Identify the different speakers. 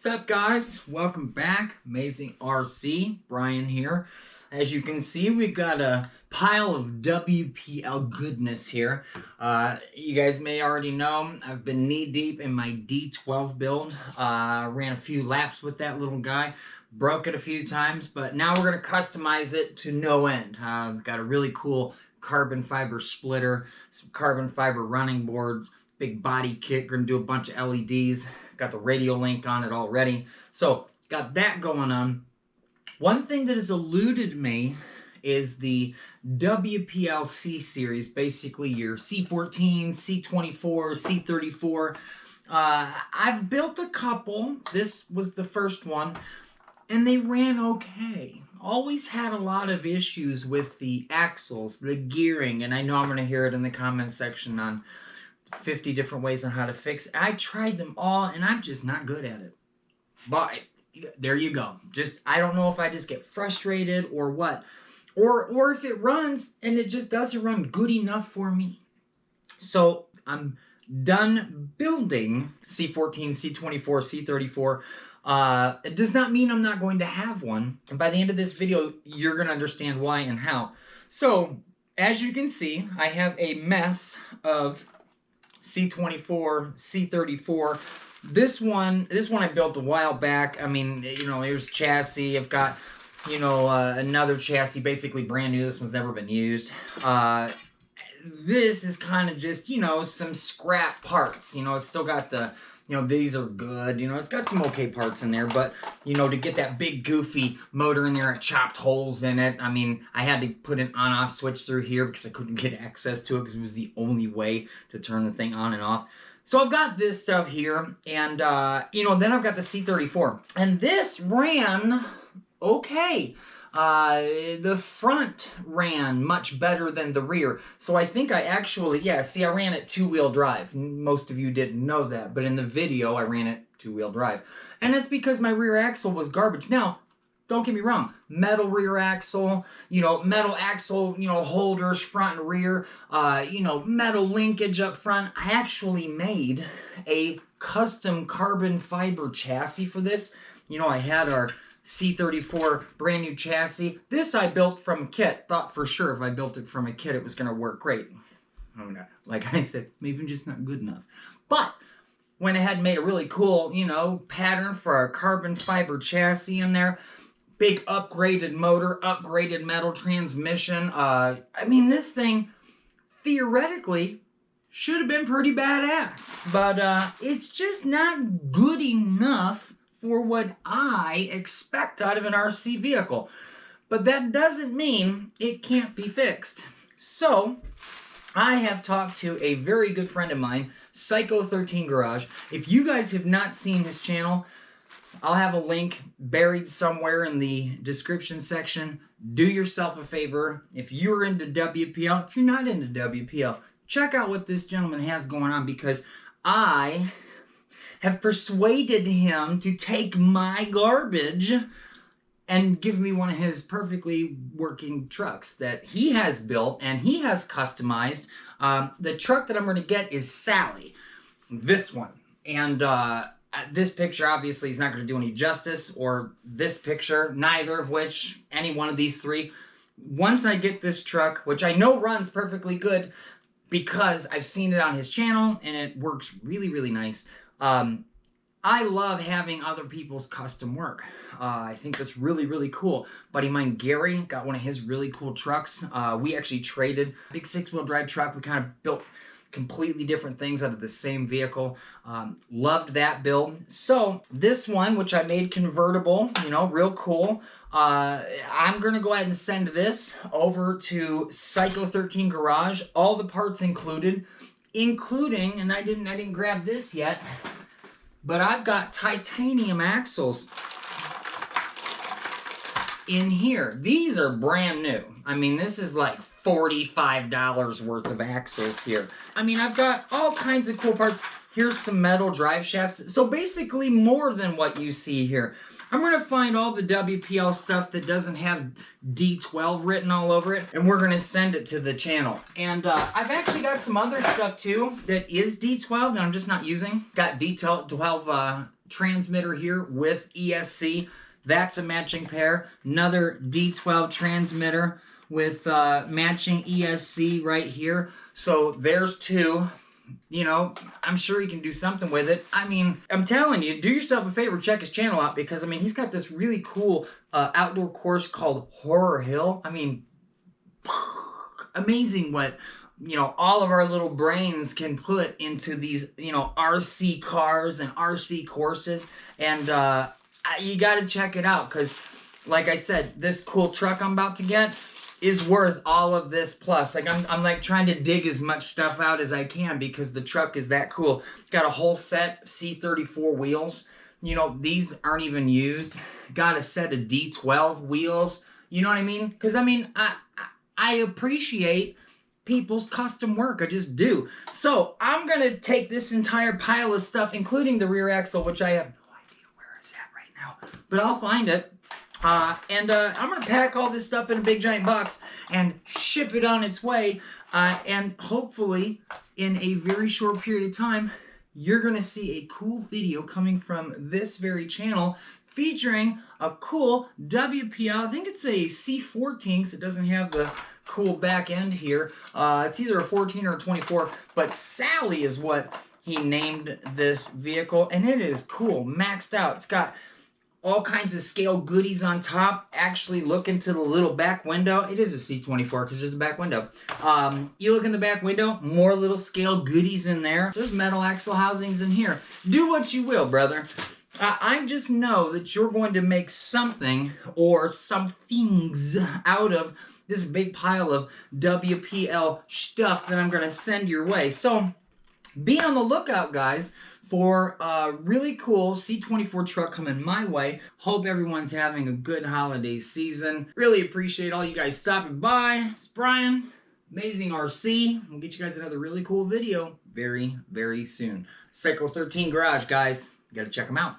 Speaker 1: What's up, guys? Welcome back. Amazing RC, Brian here. As you can see, we've got a pile of WPL goodness here. You guys may already know I've been knee-deep in my D12 build. Ran a few laps with that little guy. Broke it a few times, but now we're going to customize it to no end. I've got a really cool carbon fiber splitter, some carbon fiber running boards, big body kit. Going to do a bunch of LEDs. Got the radio link on it already. So, got that going on. One thing that has eluded me is the WPL C series, basically your C14, C24, C34. I've built a couple. This was the first one, and they ran okay. Always had a lot of issues with the axles, the gearing, and I know I'm going to hear it in the comment section on 50 different ways on how to fix it. I tried them all, and I'm just not good at it. But there you go. I don't know if I just get frustrated or what. Or if it runs and it just doesn't run good enough for me. So I'm done building C14, C24, C34. It does not mean I'm not going to have one. And by the end of this video, you're going to understand why and how. So as you can see, I have a mess of C24, C34. This one I built a while back. I mean, you know, here's chassis. I've got, you know, another chassis, basically brand new. This one's never been used. This is kind of just, you know, some scrap parts. You know, it's still got the, you know, these are good. You know, it's got some okay parts in there. But, you know, to get that big goofy motor in there, it chopped holes in it. I mean, I had to put an on-off switch through here because I couldn't get access to it because it was the only way to turn the thing on and off. So I've got this stuff here. And, you know, then I've got the C34. And this ran okay. The front ran much better than the rear. So I think I actually, yeah, see, I ran it two-wheel drive. Most of you didn't know that, but in the video, I ran it two-wheel drive. And that's because my rear axle was garbage. Now, don't get me wrong, metal rear axle, you know, metal axle, you know, holders front and rear, you know, metal linkage up front. I actually made a custom carbon fiber chassis for this. You know, I had our C34 brand new chassis. This I built from a kit. Thought for sure if I built it from a kit it was going to work great. Like I said, maybe I'm just not good enough. But went ahead and made a really cool, you know, pattern for our carbon fiber chassis in there. Big upgraded motor, upgraded metal transmission. I mean, this thing theoretically should have been pretty badass. But it's just not good enough for what I expect out of an RC vehicle. But that doesn't mean it can't be fixed. So, I have talked to a very good friend of mine, PSYCHO13GARAGE. If you guys have not seen his channel, I'll have a link buried somewhere in the description section. Do yourself a favor. If you're into WPL, if you're not into WPL, check out what this gentleman has going on, because I have persuaded him to take my garbage and give me one of his perfectly working trucks that he has built and he has customized. The truck that I'm going to get is Sally, this one. And this picture obviously is not going to do any justice, or this picture, neither of which, any one of these three. Once I get this truck, which I know runs perfectly good because I've seen it on his channel and it works really, really nice. I love having other people's custom work. I think that's really, really cool. Buddy of mine, Gary, got one of his really cool trucks. We actually traded. Big six-wheel drive truck. We kind of built completely different things out of the same vehicle. Loved that build. So this one, which I made convertible, you know, real cool. I'm going to go ahead and send this over to PSYCHO13GARAGE. All the parts included, including, and I didn't grab this yet, but I've got titanium axles in here. These are brand new. I mean, this is like $45 worth of axles here. I mean, I've got all kinds of cool parts. Here's some metal drive shafts. So basically more than what you see here. I'm going to find all the WPL stuff that doesn't have D12 written all over it, and we're going to send it to the channel. And I've actually got some other stuff too that is D12 that I'm just not using. Got D12 transmitter here with ESC. That's a matching pair. Another D12 transmitter with matching ESC right here. So there's two. You know, I'm sure he can do something with it. I mean, I'm telling you, do yourself a favor, check his channel out, because, I mean, he's got this really cool outdoor course called Horror Hill. I mean, amazing what, you know, all of our little brains can put into these, you know, RC cars and RC courses. And you got to check it out, because, like I said, this cool truck I'm about to get is worth all of this plus. Like, I'm like trying to dig as much stuff out as I can, because the truck is that cool. Got a whole set C34 wheels. You know, these aren't even used. Got a set of D12 wheels. You know what I mean? Because, I mean, I appreciate people's custom work. I just do. So I'm going to take this entire pile of stuff, including the rear axle, which I have no idea where it's at right now, but I'll find it. I'm going to pack all this stuff in a big giant box and ship it on its way. And hopefully, in a very short period of time, you're going to see a cool video coming from this very channel featuring a cool WPL. I think it's a C14, because it doesn't have the cool back end here. It's either a 14 or a 24, but Sally is what he named this vehicle. And it is cool, maxed out. It's got all kinds of scale goodies on top. Actually, look into the little back window. It is a C24 because there's a back window. You look in the back window, more little scale goodies in there. There's metal axle housings in here. Do what you will, brother. I just know that you're going to make something or some things out of this big pile of WPL stuff that I'm going to send your way. So be on the lookout, guys, for a really cool C24 truck coming my way. Hope everyone's having a good holiday season. Really appreciate all you guys stopping by. It's Brian, Amazing RC. We'll get you guys another really cool video very, very soon. Psycho13 Garage, guys. You gotta check them out.